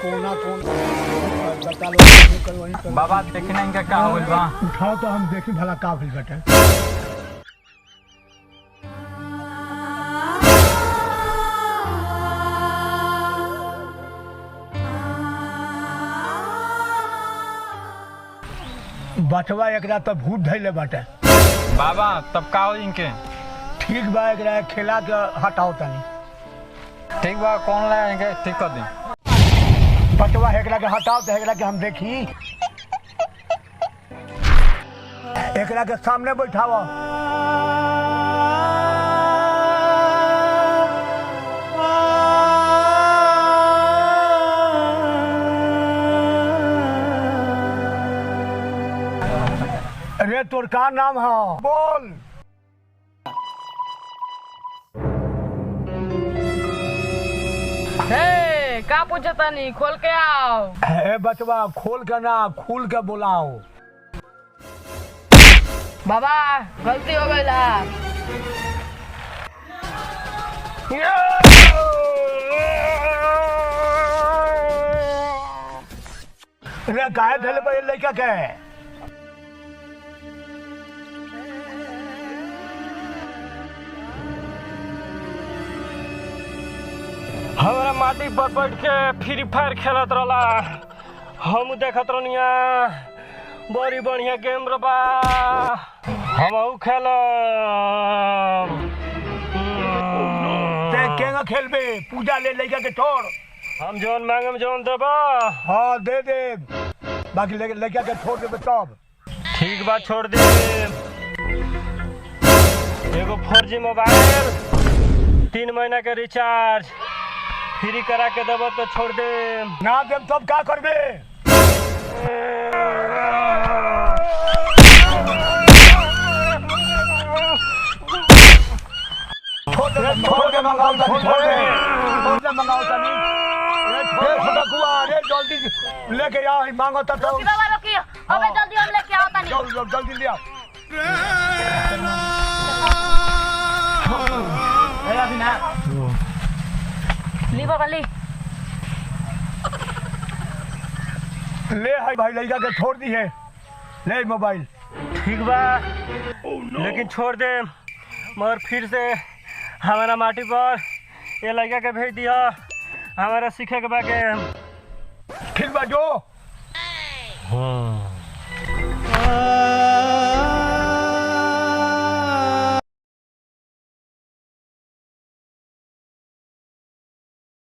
कोना कौन बता लो कर वहीं कर। बाबा देखी ना इनका का होल बा। उठाओ तो हम देखी भला का भइल बाटे। बचवा एकरा तो भूत धैले बाटे। बाबा तब का हो इनके? ठीक बा एकरा खेला के हटाओ तनी। ठीक बा कौन लाया इनके ठीक कर दी। बचवा एकरा के हटाओ तो एकरा के हम देखी। एकरा के सामने बैठाओ। अरे तोर का नाम है बोल। हे का पूछता नहीं खोल के आओ। ए बचवा खोल के ना खुल के बुलाओ। बाबा गलती हो गई ला। अरे काहे धले पे लड़का के? हमारा माटी पर बैठ के फ्री फायर खेलत रहला। हम देखत रहनिया बड़ी बढ़िया गेम रबा। हमहू खेलब। ते केंगा खेलबे? पूजा ले लड़का के छोड़। हम जोन मांगम जोन देबा। हाँ दे दे बाकी लड़का के छोड़ देबे तब। ठीक बात छोड़ दे। एगो 4G मोबाइल 3 महीना के रिचार्ज फ्री करा के देबो तो छोड़ दे। ना देब तब का करबे? छोड़ के मंगाओ तनी। छोड़ दे मंगाओ तनी। रे फटकुआ रे जल्दी लेके आ मांगो त तो। बाबा रोकियो अबे जल्दी हम लेके आओ तनी। जल्दी ले आ। ए अभी ना ली बाबा ली। ले हाय भाई लड़का के छोड़ दी है। ले मोबाइल। ठीक बा लेकिन छोड़ दे मगर फिर से हमारा माटी पर ये लड़का के भेज दिया। हमारा सीखे के बाके। ठीक बा जो। हाँ